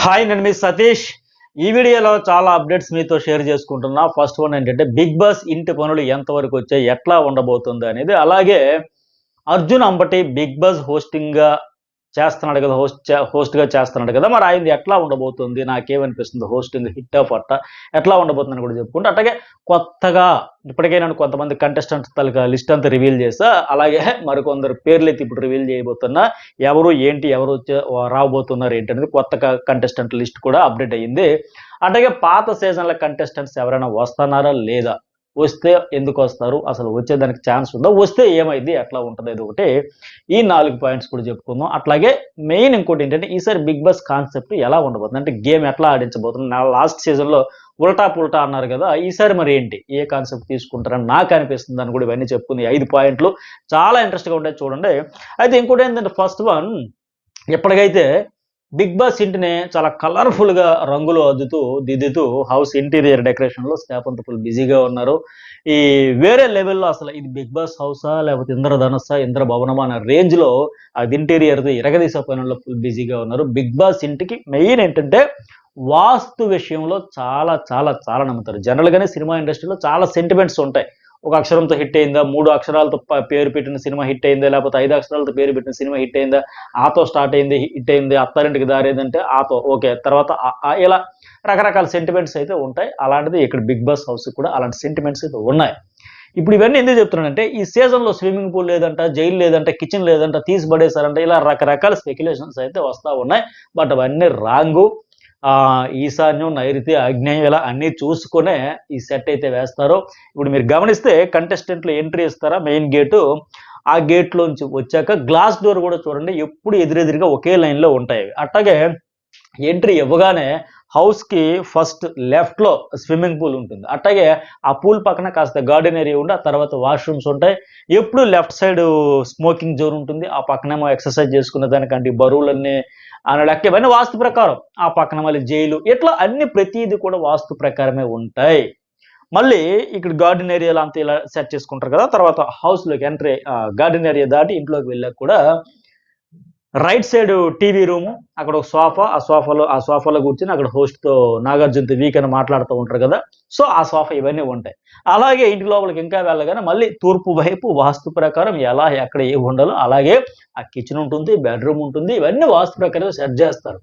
Hi, నేను మీ సతీష్. ఈ వీడియోలో చాలా అప్డేట్స్ మీతో షేర్ చేసుకుంటున్నా. ఫస్ట్ వన్ ఏంటంటే బిగ్ బాస్ ఇంటి పనులు ఎంతవరకు వచ్చాయి, ఎట్లా ఉండబోతుంది అనేది. అలాగే అర్జున్ అంబటి బిగ్ బాస్ హోస్టింగ్గా చేస్తున్నాడు కదా, హోస్ట్గా చేస్తున్నాడు కదా, మరి ఆయన ఎట్లా ఉండబోతుంది, నాకేమనిపిస్తుంది, హోస్టింగ్ హిట్ పట్ట ఎట్లా ఉండబోతుందని కూడా చెప్పుకుంటే, అట్లాగే కొత్తగా ఇప్పటికే నేను కొంతమంది కంటెస్టెంట్స్ తాలూకా లిస్ట్ అంతా రివీల్ చేసా. అలాగే మరికొందరు పేర్లు అయితే ఇప్పుడు రివీల్ చేయబోతున్నా. ఎవరు ఏంటి, ఎవరు రాబోతున్నారు ఏంటి అనేది కొత్త కంటెస్టెంట్ లిస్ట్ కూడా అప్డేట్ అయ్యింది. అట్లాగే పాత సీజన్ల కంటెస్టెంట్స్ ఎవరైనా వస్తున్నారా లేదా, వస్తే ఎందుకు వస్తారు, అసలు వచ్చేదానికి ఛాన్స్ ఉందా, వస్తే ఏమైంది, ఎట్లా ఉంటుంది, ఇది ఒకటి. ఈ 4 పాయింట్స్ కూడా చెప్పుకుందాం. అట్లాగే మెయిన్ ఇంకోటి ఏంటంటే ఈసారి బిగ్ బాస్ కాన్సెప్ట్ ఎలా ఉండబోతుంది, అంటే గేమ్ ఎట్లా ఆడించబోతుంది. నా లాస్ట్ సీజన్లో ఉల్టా పుల్టా అన్నారు కదా, ఈసారి మరి ఏంటి, ఏ కాన్సెప్ట్ తీసుకుంటారని నాకు అనిపిస్తుంది అని కూడా ఇవన్నీ చెప్పుకుంది. 5 పాయింట్లు చాలా ఇంట్రెస్ట్గా ఉంటాయి చూడండి. అయితే ఇంకోటి ఏంటంటే ఫస్ట్ వన్, ఎప్పటికైతే బిగ్ బాస్ ఇంటిని చాలా కలర్ఫుల్గా రంగులు దిద్దుతూ హౌస్ ఇంటీరియర్ డెకరేషన్లో స్టాఫ్ అంతా ఫుల్ బిజీగా ఉన్నారు. ఈ వేరే లెవెల్లో అసలు ఇది బిగ్ బాస్ హౌసా లేకపోతే ఇంద్రధనస్సా ఇంద్రభవనమా అనే రేంజ్లో అది ఇంటీరియర్ ఇరగదీసే పనుల్లో ఫుల్ బిజీగా ఉన్నారు. బిగ్ బాస్ ఇంటికి మెయిన్ ఏంటంటే వాస్తు విషయంలో చాలా చాలా చాలా నమ్ముతారు. జనరల్గానే సినిమా ఇండస్ట్రీలో చాలా సెంటిమెంట్స్ ఉంటాయి. ఒక అక్షరంతో హిట్ అయిందా, 3 అక్షరాలతో పేరు పెట్టిన సినిమా హిట్ అయిందా, లేకపోతే 5 అక్షరాలతో పేరు పెట్టిన సినిమా హిట్ అయిందా, ఆతో స్టార్ట్ అయింది హిట్ అయింది, అత్తారింటికి దారేదంటే ఆతో ఓకే, తర్వాత ఇలా రకరకాల సెంటిమెంట్స్ అయితే ఉంటాయి. అలాంటిది ఇక్కడ బిగ్ బాస్ హౌస్ కూడా అలాంటి సెంటిమెంట్స్ అయితే ఉన్నాయి. ఇప్పుడు ఇవన్నీ ఎందుకు చెప్తున్నానంటే ఈ సీజన్లో స్విమ్మింగ్ పూల్ లేదంట, జైలు లేదంట, కిచెన్ లేదంట, తీసి పడేశారంట, ఇలా రకరకాల స్పెక్యులేషన్స్ అయితే వస్తూ ఉన్నాయి. బట్ అవన్నీ రాంగు. ఈశాన్యం, నైరుతి, ఆగ్నేయం ఇలా అన్నీ చూసుకునే ఈ సెట్ అయితే వేస్తారు. ఇప్పుడు మీరు గమనిస్తే కంటెస్టెంట్లు ఎంట్రీ ఇస్తారా మెయిన్ గేటు, ఆ గేట్లోంచి వచ్చాక గ్లాస్ డోర్ కూడా చూడండి ఎప్పుడు ఎదురెదురుగా ఒకే లైన్లో ఉంటాయి. అట్లాగే ఎంట్రీ ఇవ్వగానే హౌస్కి ఫస్ట్ లెఫ్ట్లో స్విమ్మింగ్ పూల్ ఉంటుంది. అట్లాగే ఆ పూల్ పక్కన కాస్త గార్డెన్ ఏరియా ఉండి ఆ తర్వాత వాష్రూమ్స్ ఉంటాయి. ఎప్పుడు లెఫ్ట్ సైడ్ స్మోకింగ్ జోన్ ఉంటుంది, ఆ పక్కనేమో ఎక్సర్సైజ్ చేసుకునే దానికంటే బరువులన్నీ అని లెక్క. ఇవన్నీ వాస్తు ప్రకారం. ఆ పక్కన మళ్ళీ జైలు, ఇట్లా అన్ని ప్రతిదీ కూడా వాస్తు ప్రకారమే ఉంటాయి. మళ్ళీ ఇక్కడ గార్డెన్ ఏరియాలో అంతా ఇలా సెట్ చేసుకుంటారు కదా. తర్వాత హౌస్లోకి ఎంట్రీ గార్డెన్ ఏరియా దాటి ఇంట్లోకి వెళ్ళాక కూడా రైట్ సైడ్ టీవీ రూము, అక్కడ ఒక సోఫా, ఆ సోఫాలో కూర్చొని అక్కడ హోస్ట్తో నాగార్జునతో వీకెండ్ మాట్లాడుతూ ఉంటారు కదా, సో ఆ సోఫా ఇవన్నీ ఉంటాయి. అలాగే ఇంటి లోపలికి ఇంకా వెళ్ళగానే మళ్ళీ తూర్పు వైపు వాస్తు ప్రకారం ఎలా ఎక్కడ ఏ ఉండాలో అలాగే ఆ కిచెన్ ఉంటుంది, బెడ్రూమ్ ఉంటుంది, ఇవన్నీ వాస్తు ప్రకారం సెట్ చేస్తారు.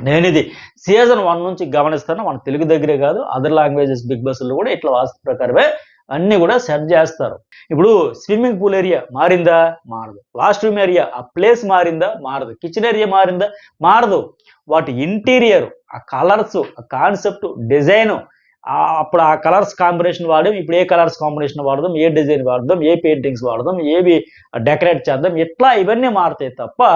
నేను ఇది సీజన్ 1 నుంచి గమనిస్తాను. మన తెలుగు దగ్గరే కాదు, అదర్ లాంగ్వేజెస్ బిగ్ బాస్లో కూడా ఇట్లా వాస్తు ప్రకారమే అన్నీ కూడా సెట్ చేస్తారు. ఇప్పుడు స్విమ్మింగ్ పూల్ ఏరియా మారిందా, మారదు. వాష్రూమ్ ఏరియా ఆ ప్లేస్ మారిందా, మారదు. కిచెన్ ఏరియా మారిందా, మారదు. వాటి ఇంటీరియర్, ఆ కలర్స్, ఆ కాన్సెప్ట్, డిజైను, అప్పుడు ఆ కలర్స్ కాంబినేషన్ వాడడం, ఇప్పుడు ఏ కలర్స్ కాంబినేషన్ వాడదాం, ఏ డిజైన్ వాడదాం, ఏ పెయింటింగ్స్ వాడదాం, ఏవి డెకరేట్ చేద్దాం, ఇట్లా ఇవన్నీ మారుతాయి తప్ప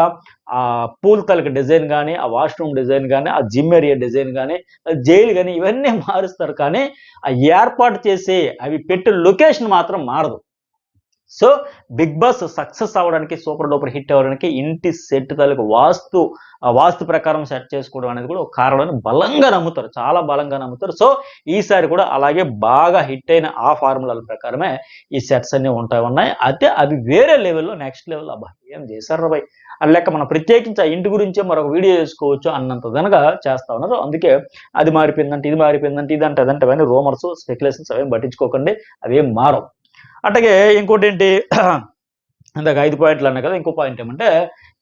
ఆ పూల్ తలకి డిజైన్ కానీ, ఆ వాష్రూమ్ డిజైన్ కానీ, ఆ జిమ్ ఏరియా డిజైన్ కానీ, జైలు కానీ ఇవన్నీ మారుస్తారు. కానీ ఆ ఏర్పాటు చేసి అవి పెట్టిన లొకేషన్ మాత్రం మారదు. సో బిగ్ బాస్ సక్సెస్ అవ్వడానికి, సూపర్ డూపర్ హిట్ అవ్వడానికి ఇంటి సెట్ తాలూకు వాస్తు ప్రకారం సెట్ చేసుకోవడం అనేది కూడా ఒక కారణం బలంగా నమ్ముతారు, చాలా బలంగా నమ్ముతారు. సో ఈసారి కూడా అలాగే బాగా హిట్ అయిన ఆ ఫార్ములాల ప్రకారమే ఈ సెట్స్ అన్ని ఉన్నాయి. అయితే అవి వేరే లెవెల్లో, నెక్స్ట్ లెవెల్. అబ్బా ఏం చేశారు రాబాయ్ అని లెక్క, మనం ప్రత్యేకించి ఆ ఇంటి గురించే మరొక వీడియో చేసుకోవచ్చు అన్నంత దనగా చేస్తా ఉన్నారు. అందుకే అది మారిపోయిందంటే, ఇది మారిపోయిందంటే, ఇదంటే అదంటే అవన్నీ రూమర్స్, స్పెక్యులేషన్స్ అవేం పట్టించుకోకండి, అవేం మారవు. అట్లాగే ఇంకోటేంటి, ఇందాక 5 పాయింట్లు అన్నా కదా, ఇంకో పాయింట్ ఏమంటే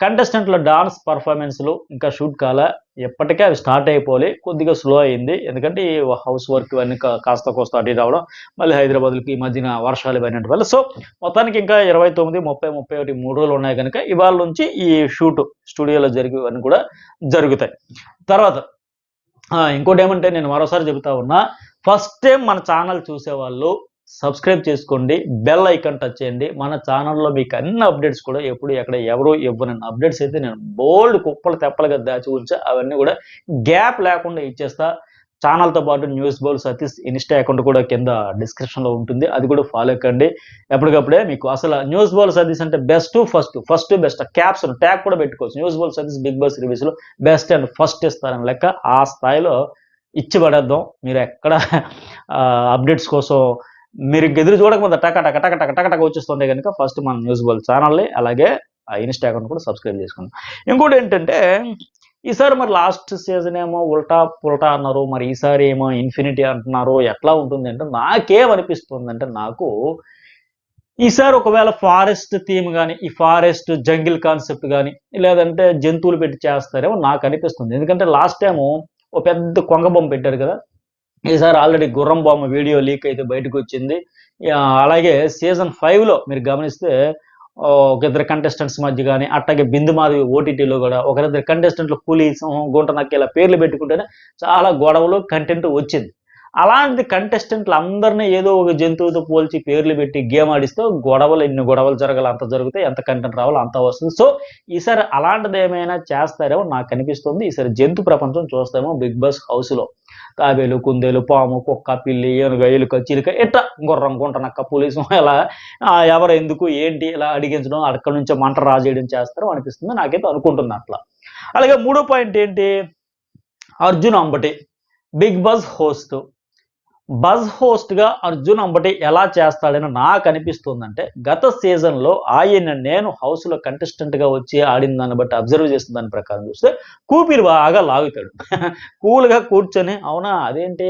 కంటెస్టెంట్ల డాన్స్ పర్ఫార్మెన్స్లు ఇంకా షూట్ కాలే. ఎప్పటికే అవి స్టార్ట్ అయిపోయి కొద్దిగా స్లో అయింది. ఎందుకంటే ఈ హౌస్ వర్క్ ఇవన్నీ కాస్త కోస్త అటు రావడం, మళ్ళీ హైదరాబాద్కి ఈ మధ్యన వర్షాలు ఇవన్నీ వల్ల. సో మొత్తానికి ఇంకా 29, 30, 31 3 రోజులు ఉన్నాయి కనుక ఇవాళ నుంచి ఈ షూట్ స్టూడియోలో జరిగేవన్నీ కూడా జరుగుతాయి. తర్వాత ఇంకోటి ఏమంటే నేను మరోసారి చెబుతా ఉన్నా, ఫస్ట్ టైం మన ఛానల్ చూసేవాళ్ళు సబ్స్క్రైబ్ చేసుకోండి, బెల్ ఐకాన్ టచ్ చేయండి. మన ఛానల్లో మీకు అన్ని అప్డేట్స్ కూడా ఎప్పుడు ఎక్కడ ఎవరు ఇవ్వనన్న అప్డేట్స్ అయితే నేను బోల్డ్ కుప్పలు తెప్పలుగా దాచి ఉంచా. అవన్నీ కూడా గ్యాప్ లేకుండా ఇచ్చేస్తా. ఛానల్తో పాటు news bowl Satish Insta account కూడా కింద డిస్క్రిప్షన్లో ఉంటుంది, అది కూడా ఫాలో కండి. ఎప్పటికప్పుడే మీకు అసలు న్యూస్ బౌల్ సతీష్ అంటే ఫస్ట్ బెస్ట్ క్యాప్స్ ట్యాగ్ కూడా పెట్టుకోవచ్చు. News bowl Satish big boss రివ్యూస్లో బెస్ట్ అండ్ ఫస్ట్ ఇస్తారని లెక్క. ఆ స్థాయిలో ఇచ్చి పడేద్దాం. మీరు ఎక్కడ అప్డేట్స్ కోసం మీరు ఎదురు చూడకపోతే టక వచ్చేస్తుంటే కనుక ఫస్ట్ మన న్యూస్ బౌల్ ఛానల్ని అలాగే ఆ ఇన్స్టా అకౌంట్ కూడా సబ్స్క్రైబ్ చేసుకోండి. ఇంకోటి ఏంటంటే ఈసారి మరి లాస్ట్ సీజన్ ఏమో ఉల్టా పుల్టా అన్నారు, మరి ఈసారి ఏమో ఇన్ఫినిటీ అంటున్నారు. ఎట్లా ఉంటుంది అంటే నాకేమనిపిస్తుంది అంటే నాకు ఈసారి ఒకవేళ ఫారెస్ట్ థీమ్ గాని, ఈ ఫారెస్ట్ జంగిల్ కాన్సెప్ట్ గాని, లేదంటే జంతువులు పెట్టి చేస్తారేమో నాకు అనిపిస్తుంది. ఎందుకంటే లాస్ట్ టైము ఓ పెద్ద కొంగ బొమ్మ పెట్టారు కదా! ఈసారి ఆల్రెడీ గుర్రం బొమ్మ వీడియో లీక్ అయితే బయటకొచ్చింది. అలాగే సీజన్ 5లో మీరు గమనిస్తే ఒక ఇద్దరు కంటెస్టెంట్స్ మధ్య గాని, అట్లాగే బిందు మాధవి ఓటీటీలో గూడా ఒకరిద్దరు కంటెస్టెంట్‌లు పులి, సింహం, గుంట నక్క ఇలా పేర్లు పెట్టుకుంటేనే చాలా గొడవలు, కంటెంట్ వచ్చింది. అలాంటి కంటెస్టెంట్‌లందరిని ఏదో ఒక జంతువుతో పోల్చి పేర్లు పెట్టి గేమ్ ఆడిస్తే గొడవలు ఎన్ని గొడవలు జరగాలో అంత జరుగుతాయి. ఎంత కంటెంట్ రావాలో అంత వస్తుంది. సో, ఈసారి అలాంటిదేమైనా చేస్తారేమో నాకనిపిస్తుంది. ఈసారి జంతు ప్రపంచం చూస్తామో 'బిగ్ బాస్' హౌస్‌లో. తాబేలు, కుందేలు, పాము, కుక్క, పిల్లి, ఏనుగ, ఎలుక, చిలుక ఇట్లా గుర్రం, గుంట నక్క, పులి, సింహం ఇలా ఎవరు ఎందుకు, ఏంటి ఇలా అడిగించడం, అక్కడి నుంచే మంట రాజేయడం చేస్తారు అనిపిస్తుంది. నాకైతే అనుకుంటున్నా అట్లా. అలాగే మూడో పాయింట్ ఏంటి? Arjun Ambati 'big boss' host. హోస్ట్‌గా అర్జున్ అంబటి ఎలా చేస్తాడని నాకనిపిస్తుందంటే, గత సీజన్‌లో నేను హౌస్‌లో కంటెస్టెంట్‌గా వచ్చి ఆడిన దాన్ని బట్టి అబ్జర్వ్ చేసిన దాని ప్రకారం చూస్తే, కూపిరి బాగా లాగుతాడు. కూల్‌గా కూర్చొని, అవునా అదేంటి?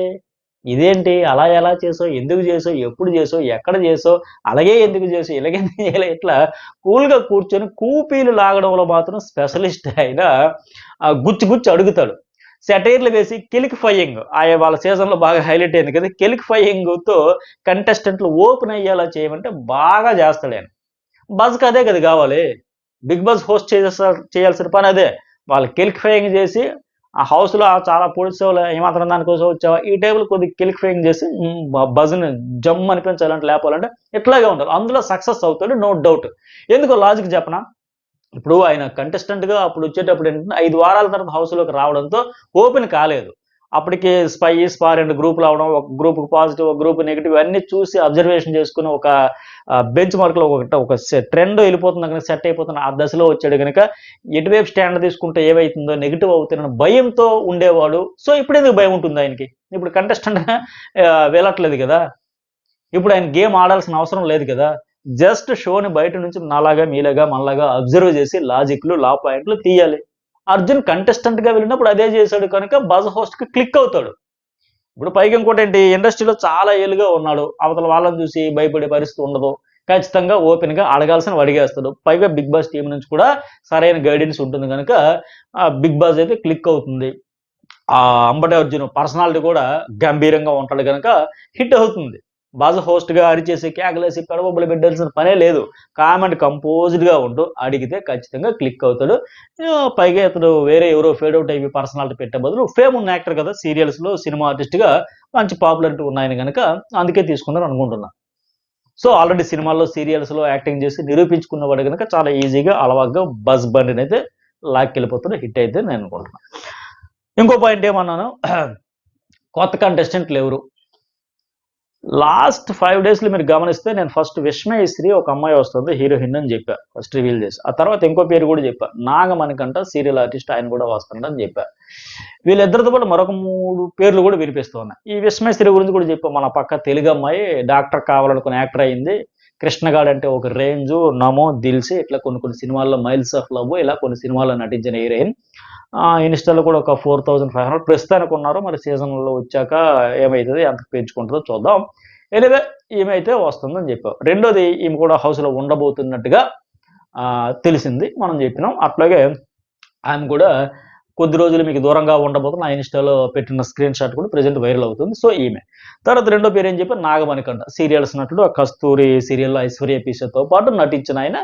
ఇదేంటి? అలా ఎలా చేసావు? ఎందుకు చేసావు? ఎప్పుడు చేసావు? ఎక్కడ చేసావు? అలాగే ఎందుకు చేసావు? ఇలాగెందుకు చేయలే? ఇట్లా కూల్‌గా కూర్చొని కూపీలు లాగడంలో మాత్రం స్పెషలిస్ట్ ఆయన. గుచ్చి గుచ్చి అడుగుతాడు. సెటైర్‌లు వేసి కెలికిఫైయింగ్ వాళ్ళ సీజన్‌లో బాగా హైలైట్ అయింది కదా! కెలికిఫైయింగ్‌తో కంటెస్టెంట్‌లు ఓపెన్ అయ్యేలా చేయమంటే బాగా చేస్తాడాయన. బజ్‌కి అదే కదా కావాలి. 'బిగ్ బాస్' హోస్ట్ చేయాల్సిన పని అదే. వాళ్ళు కెలికిఫైయింగ్ చేసి ఆ హౌస్‌లో చాలా పొడిచావులే ఏమాత్రం దానికోసం వచ్చావా? ఈ టైప్‌లో కొద్దిగా కెలికిఫైయింగ్ చేసి బజ్‌ని జమ్ అనిపించాలంటే లేపాలంటే ఇట్లాగే ఉండాలి. అందులో సక్సెస్ అవుతాడు నో డౌట్. ఎందుకో లాజిక్ చెప్పనా? ఇప్పుడు ఆయన కంటెస్టెంట్‌గా అప్పుడొచ్చేటప్పుడు ఏంటంటే 5 వారాల తర్వాత హౌస్‌లోకి రావడంతో ఓపెన్ కాలేదు. అప్పటికి స్పై, స్పా 2 గ్రూపులు అవ్వడం, ఒక గ్రూప్‌కి పాజిటివ్, ఒక గ్రూప్ నెగెటివ్ అన్నీ చూసి అబ్జర్వేషన్ చేసుకొని ఒక బెంచ్ మార్క్‌లో ఒక ట్రెండ్ ఎళ్ళిపోతుంది గనుక సెట్ అయిపోతున్న ఆ దశలో వచ్చాడు గనుక ఎటువైపు స్టాండ్ తీసుకుంటే ఏమైతుందో నెగెటివ్ అవుతానన్న భయంతో ఉండేవాడు. సో, ఇప్పుడెందుకు భయం ఉంటుంది ఆయనకి? ఇప్పుడు కంటెస్టెంట్‌గా వెళ్ళట్లేదు గదా! ఇప్పుడు ఆయన గేమ్ ఆడాల్సిన అవసరం లేదు కదా! జస్ట్ షోని బయట నుంచి నాలాగా, మీలాగా, మనలాగా అబ్జర్వ్ చేసి లాజిక్‌లు, లా పాయింట్లు తీయాలి. అర్జున్ కంటెస్టెంట్‌గా వెళ్ళినప్పుడు అదే చేశాడు కనుక బజ్ హోస్ట్‌కి క్లిక్ అవుతాడు. ఇప్పుడు పైగా ఇంకోటేంటి ఇండస్ట్రీలో చాలా ఏళ్లుగా ఉన్నాడు. అవతల వాళ్ళని చూసి భయపడే పరిస్థితి ఉండదు. ఖచ్చితంగా ఓపెన్‌గా అడగాల్సినవి అడిగేస్తాడు. పైగా 'బిగ్ బాస్' టీమ్ నుంచి కూడా సరైన గైడెన్స్ ఉంటుంది గనుక 'బిగ్ బాస్' అయితే క్లిక్ అవుతుంది. అంబటి అర్జున్ పర్సనాలిటీ కూడా గంభీరంగా ఉంటాడు గనక హిట్ అవుతుంది. హోస్ట్‌గా అరిచేసి, కేకలేసి, పెడబొబ్బలు పెట్టాల్సిన పనే లేదు. కామెంట్ కంపోజ్డ్‌గా ఉంటూ అడిగితే ఖచ్చితంగా క్లిక్ అవుతాడు. పైగా ఇతడు వేరే ఎవరో ఫేడ్ ఔట్ అయిపోయి పర్సనాలిటీ పెట్టే బదులు ఫేమ్ ఉన్న యాక్టర్ కదా! సీరియల్స్‌లో సినిమా ఆర్టిస్ట్‌గా మంచి పాపులారిటీ ఉన్నాయన గనక అందుకే తీసుకున్నారు అనుకుంటున్నా. సో, ఆల్రెడీ సినిమాల్లో, సీరియల్స్‌లో యాక్టింగ్ చేసి నిరూపించుకున్నవాడు గనక చాలా ఈజీగా, అలవాగ్గా బజ్ బండినైతే లాక్కెళ్ళిపోతాడు. హిట్ అయిద్దని నేను అనుకుంటున్నా. ఇంకో పాయింట్ ఏమన్నాను? కొత్త కంటెస్టెంట్‌లెవరు? లాస్ట్ 5 డేస్‌లో మీరు గమనిస్తే నేను ఫస్ట్ 'విష్మయశ్రీ' ఒక అమ్మాయి వస్తుంది హీరోయిన్ అని జెప్పా. ఫస్ట్ రివీల్ చేసి. ఆ తర్వాత ఇంకో పేరు గూడా జెప్పా. 'నాగమణికంఠ' సీరియల్ ఆర్టిస్ట్ ఆయన గూడా వస్తున్నాడని జెప్పా. వీళ్ళిద్దరితో పాటు మరొక 3 పేర్లు గూడా వినిపిస్తూ ఉన్నాయి. ఈ 'విష్మయశ్రీ' గురించి గూడా జెప్పా. మన పక్క తెలుగమ్మాయి డాక్టర్ కావాలనుకుని యాక్టర్ అయింది. 'కృష్ణగాడు' అంటే ఒక రేంజు, 'నమో', 'దిల్సే' ఇట్లా కొన్ని కొన్ని సినిమాల్లో 'మైల్స్ ఆఫ్ లవ్' ఇలా కొన్ని సినిమాల్లో నటించిన హీరోయిన్. ఇన్‌స్టా‌లో కూడా ఒక 4500 ప్రస్తుతానికి ఉన్నారు. మరి సీజన్‌లో వచ్చాక ఏమైతది? ఎంత పెంచుకుంటదో చూద్దాం. ఎనీవే ఈమె అయితే వస్తుందని జెప్పాం. రెండోది ఈమె కూడా హౌస్‌లో ఉండబోతున్నట్టుగా తెలిసింది. మనం జెప్పినాం. అట్లాగే ఆమె కూడా కొద్ది రోజులు మీకు దూరంగా ఉండబోతున్న నా ఇన్‌స్టా‌లో పెట్టిన స్క్రీన్ షాట్ కూడా ప్రెజెంట్ వైరల్ అవుతుంది. సో, ఈమె. తర్వాత రెండో పేరు ఏం చెప్పాను 'నాగమణికంఠ' సీరియల్స్ నటుడు. ఆ 'కస్తూరి' సీరియల్‌లో ఐశ్వర్య పిషతో పాటు నటించిన ఆయన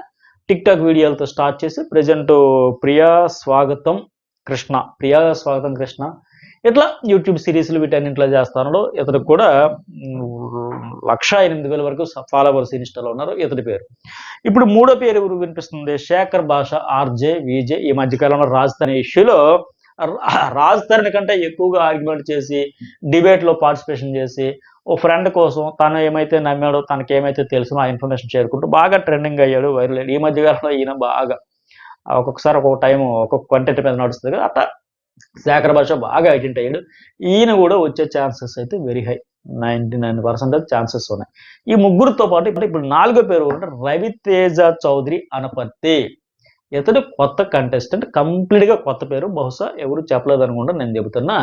టిక్‌టాక్ వీడియోలతో స్టార్ట్ చేసి ప్రెజెంట్ 'ప్రియా స్వాగతం కృష్ణ', 'ప్రియా స్వాగతం కృష్ణ' ఇట్లా యూట్యూబ్ సీరీస్‌లు వీటన్నిటిలో చేస్తున్నాడు. ఇతనికి కూడా 1,08,000 వరకు ఫాలోవర్స్ ఇన్‌స్టా‌లో ఉన్నారు. ఇతడి పేరు. ఇప్పుడు మూడో పేరు ఎవరు వినిపిస్తుంది? 'శేఖర్ భాష', 'ఆర్‌జే', 'వీజే' ఈ మధ్య కాలంలో 'రాజధాని' ఇష్యూలో 'రాజధాని' కంటే ఎక్కువగా ఆర్గ్యుమెంట్ చేసి, డిబేట్‌లో పార్టిసిపేషన్ చేసి, ఓ ఫ్రెండ్ కోసం తను ఏమైతే నమ్మాడో, తనకేమైతే తెలుసునో ఆ ఇన్ఫర్మేషన్ షేర్ చేసుకుంటూ బాగా ట్రెండింగ్ అయ్యాడు. వైరల్ అయ్యాడు. ఈ మధ్య కాలంలో ఈయన బాగా ఒక్కొక్కసారి ఒక్కొక్క టైము ఒక్కొక్క కంటెంట్ మీద నడుస్తది కదా! అట్లా 'శేఖర్ భాష' బాగా హైలైట్ అయ్యాడు. ఈయన గూడా వచ్చే ఛాన్సెస్ అయితే వెరీ హై. 99% ఛాన్సెస్ ఉన్నాయి. ఈ ముగ్గురితో పాటు ఇప్పుడు నాలుగో పేరు ఎవరంటే 'రవితేజ చౌదరి అనపర్తి'. ఇతడు కొత్త కంటెస్టెంట్, కంప్లీట్గా కొత్త పేరు, బహుశా ఎవరు చెప్పలేదు అనుకుంటా, నేను చెబుతున్నా.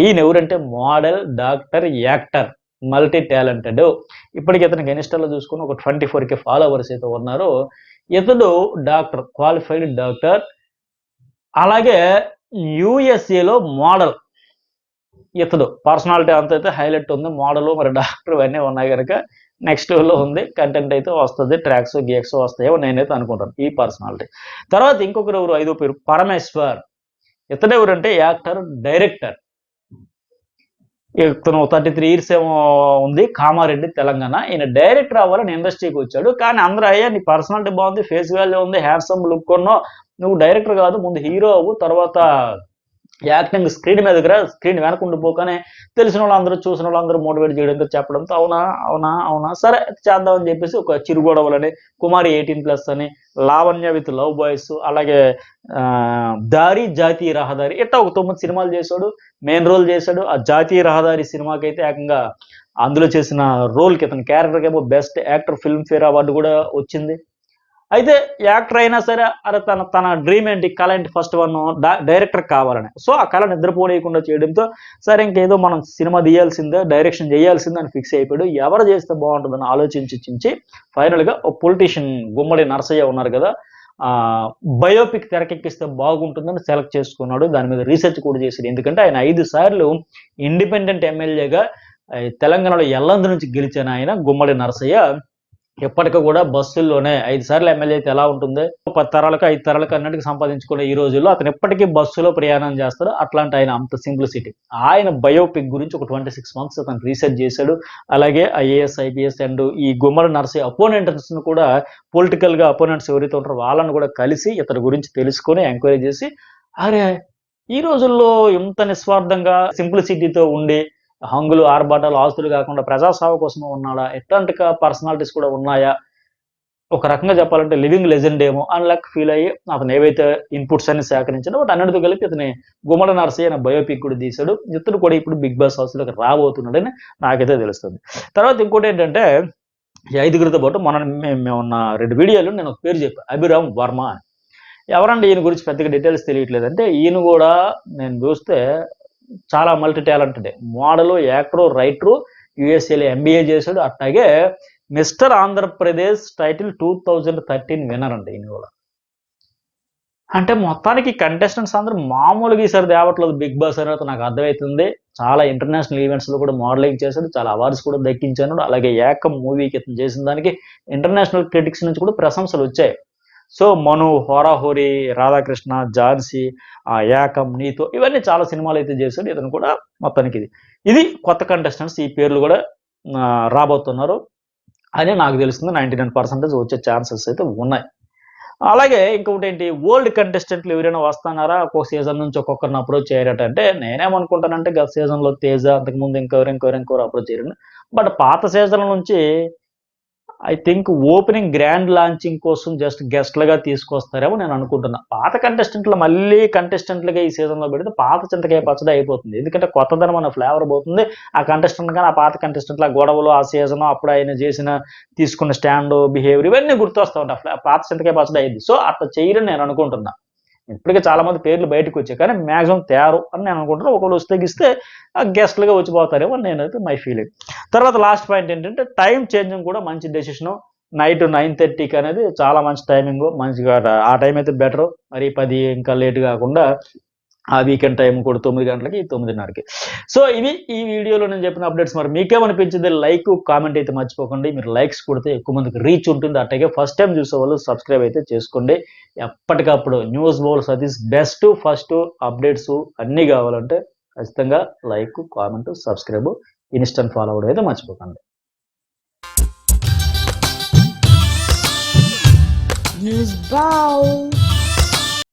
ఈయన ఎవరంటే model, doctor, actor, multi talented. ఇప్పటికి ఇతనికి ఇన్స్టాలో చూసుకుని ఒక 24K ఫాలోవర్స్ అయితే ఉన్నారు. ఇతడు డాక్టర్, క్వాలిఫైడ్ డాక్టర్. అలాగే యుఎస్ఏలో మోడల్. ఇతడు పర్సనాలిటీ అంత అయితే హైలైట్ ఉంది. మోడల్ మరి డాక్టర్ ఇవన్నీ ఉన్నాయి కనుక నెక్స్ట్ లెవెల్లో ఉంది. కంటెంట్ అయితే వస్తుంది, ట్రాక్స్ గేక్స్ వస్తాయో నేనైతే అనుకుంటాను ఈ పర్సనాలిటీ. తర్వాత ఇంకొకరు ఎవరు, ఐదో పేరు పరమేశ్వర్. ఇతడు ఎవరంటే యాక్టర్, డైరెక్టర్. ఇతను 33 ఇయర్స్ ఏమో ఉంది, కామారెడ్డి, తెలంగాణ. ఈయన డైరెక్టర్ అవ్వాలని ఇండస్ట్రీకి వచ్చాడు. కానీ అందరూ అయ్యా నీ పర్సనాలిటీ బాగుంది, ఫేస్ వాల్యూ ఉంది, హ్యాండ్సమ్ లుక్ ఉన్నావు, నువ్వు డైరెక్టర్ కాదు, ముందు హీరో అవ్వు, తర్వాత యాక్టింగ్ స్క్రీన్ మీదకి రా, స్క్రీన్ వెనకుండి పోగానే తెలిసిన వాళ్ళందరూ చూసిన వాళ్ళందరూ మోటివేట్ చేయడంతో చెప్పడంతో అవునా అవునా అవునా సరే చేద్దామని చెప్పేసి ఒక చిరుగొడవలని, కుమారి 18+ అని, లావణ్య విత్ లవ్ బాయ్స్, అలాగే దారి, జాతీయ రహదారి, ఇట్లా ఒక 9 సినిమాలు చేశాడు. మెయిన్ రోల్ చేశాడు. ఆ జాతీయ రహదారి సినిమాకి అయితే ఏకంగా అందులో చేసిన రోల్కి, ఇతని క్యారెక్టర్కి ఏమో బెస్ట్ యాక్టర్ ఫిల్మ్ఫేర్ అవార్డు కూడా వచ్చింది. అయితే యాక్టర్ అయినా సరే అరే తన డ్రీమ్ ఏంటి, కళ ఏంటి, ఫస్ట్ వన్ డైరెక్టర్ కావాలని. సో ఆ కళ నిద్రపోనీయకుండా చేయడంతో సరే ఇంకేదో మనం సినిమా తీయాల్సిందే, డైరెక్షన్ చేయాల్సిందే అని ఫిక్స్ అయిపోయాడు. ఎవరు చేస్తే బాగుంటుందని ఆలోచించి ఫైనల్గా ఒక పొలిటీషియన్ గుమ్మడి నరసయ్య ఉన్నారు కదా, బయోపిక్ తెరకెక్కిస్తే బాగుంటుందని సెలెక్ట్ చేసుకున్నాడు. దాని మీద రీసెర్చ్ కూడా చేశాడు. ఎందుకంటే ఆయన 5 సార్లు ఇండిపెండెంట్ ఎమ్మెల్యేగా తెలంగాణలో ఎల్లందు నుంచి గెలిచిన ఆయన గుమ్మడి నరసయ్య ఎప్పటికీ కూడా బస్సుల్లోనే 5 సార్లు ఎమ్మెల్యే అయితే ఎలా ఉంటుంది, 10 తరాలకు 5 తరాలకు అన్నిటికీ సంపాదించుకునే ఈ రోజుల్లో అతను ఎప్పటికీ బస్సులో ప్రయాణం చేస్తాడు. అట్లాంటి ఆయన అంత సింప్లిసిటీ. ఆయన బయోపిక్ గురించి ఒక 26 మంత్స్ అతను రీసెర్చ్ చేశాడు. అలాగే ఐఏఎస్, ఐపీఎస్ అండ్ ఈ గుమ్మడి నరసయ్య అపోనెంట్స్ కూడా, పొలిటికల్గా అపోనెంట్స్ ఎవరైతే ఉంటారో వాళ్ళని కూడా కలిసి ఇతని గురించి తెలుసుకొని ఎంక్వైరీ చేసి, అరే ఈ రోజుల్లో ఇంత నిస్వార్థంగా సింప్లిసిటీతో ఉండి హంగులు, ఆర్భాటాలు, ఆస్తులు కాకుండా ప్రజాసేవ కోసమే ఉన్నాడా, ఎట్లాంటి పర్సనాలిటీస్ కూడా ఉన్నాయా, ఒక రకంగా చెప్పాలంటే లివింగ్ లెజెండ్ ఏమో అని లెక్క ఫీల్ అయ్యి అతను ఏవైతే ఇన్పుట్స్ అన్ని సేకరించాడో వాటి అన్నిటితో కలిపి ఇతని గుమ్మడి నరసయ్య అనే బయోపిక్ కూడా తీశాడు. ఇతను కూడా ఇప్పుడు బిగ్ బాస్ హౌస్లోకి రాబోతున్నాడని నాకైతే తెలుస్తుంది. తర్వాత ఇంకోటి ఏంటంటే ఈ 5గురితో పాటు మేము ఉన్న 2 వీడియోలు నేను ఒక పేరు చెప్పాను, అభిరామ్ వర్మ అని. ఎవరంటే ఈయన గురించి పెద్దగా డీటెయిల్స్ తెలియట్లేదు. అంటే ఈయన కూడా నేను చూస్తే చాలా multi talented, model, actor, writer, యుఎస్ఏలో ఎంబీఏ చేశాడు. అట్లాగే మిస్టర్ ఆంధ్రప్రదేశ్ టైటిల్ 2013 విన్నర్ అండి ఈయన కూడా. అంటే మొత్తానికి కంటెస్టెంట్స్ అందరూ మామూలుగా ఈసారి తేవట్లేదు బిగ్ బాస్ అనేది నాకు అర్థమవుతుంది. చాలా ఇంటర్నేషనల్ ఈవెంట్స్లో కూడా మోడలింగ్ చేశాడు, చాలా అవార్డ్స్ కూడా దక్కించాడు. అలాగే ఏకం మూవీకి ఇతను చేసిన దానికి ఇంటర్నేషనల్ క్రిటిక్స్ నుంచి కూడా ప్రశంసలు వచ్చాయి. సో మను, హోరాహోరీ, రాధాకృష్ణ, ఝాన్సీ, ఏకం, నీతో ఇవన్నీ చాలా సినిమాలు అయితే చేశాడు. ఇతను కూడా మొత్తానికి ఇది కొత్త కంటెస్టెంట్స్, ఈ పేర్లు కూడా రాబోతున్నారు అని నాకు తెలుస్తుంది. 99% వచ్చే ఛాన్సెస్ అయితే ఉన్నాయి. అలాగే ఇంకొకటి ఏంటి, ఓల్డ్ కంటెస్టెంట్లు ఎవరైనా వస్తున్నారా, ఒక్కొక్క సీజన్ నుంచి ఒక్కొక్కరిని అప్రోచ్ చేయరట. అంటే నేనేమనుకుంటానంటే గత సీజన్లో తేజ, అంతకుముందు ఇంకెవరు అప్రోచ్ చేయరండి. బట్ పాత సీజన్ల నుంచి I think opening grand launching కోసం జస్ట్ గెస్ట్లుగా తీసుకొస్తారేమో నేను అనుకుంటున్నా. పాత కంటెస్టెంట్లు మళ్ళీ కంటెస్టెంట్లుగా ఈ సీజన్లో పెడితే పాత చింతకాయ పచ్చడి అయిపోతుంది. ఎందుకంటే కొత్తదనం అన్న ఫ్లేవర్ పోతుంది. ఆ కంటెస్టెంట్ కానీ ఆ పాత కంటెస్టెంట్ల గొడవలు, ఆ సీజన్ అప్పుడు ఆయన తీసుకున్న స్టాండ్, బిహేవియర్ ఇవన్నీ గుర్తొస్తూ ఉంటాయి. పాత చింతకాయ పచ్చడి అయింది. సో అట్లా చేయరని నేను అనుకుంటున్నా. ఇప్పటికే చాలా మంది పేర్లు బయటకు వచ్చాయి, కానీ మ్యాక్సిమం తేరు అని నేను అనుకుంటున్నాను. ఒకళ్ళు వస్తే గిస్తే గెస్ట్లుగా వచ్చిపోతారేమో అని నేనైతే మై ఫీలింగ్. తర్వాత లాస్ట్ పాయింట్ ఏంటంటే టైం చేంజింగ్ కూడా మంచి డెసిషను. నైట్ 9:30కి అనేది చాలా మంచి టైమింగ్, మంచిగా ఆ టైం అయితే బెటరు. మరి 10 ఇంకా లేట్ కాకుండా ఆ వీకెండ్ టైం కూడా 9 గంటలకి, 9:30కి. సో ఇవి ఈ వీడియోలో నేను చెప్పిన అప్డేట్స్. మరి మీకేమనిపించింది? లైక్, కామెంట్ అయితే మర్చిపోకండి. మీరు లైక్స్ కొడితే ఎక్కువ మందికి రీచ్ ఉంటుంది. అట్లాగే ఫస్ట్ టైం చూసే వాళ్ళు సబ్స్క్రైబ్ అయితే చేసుకోండి. ఎప్పటికప్పుడు news bowl Satish best first updates అన్నీ కావాలంటే ఖచ్చితంగా like, comment, subscribe, instant follow అవ్వడం అయితే మర్చిపోకండి. News Bowl.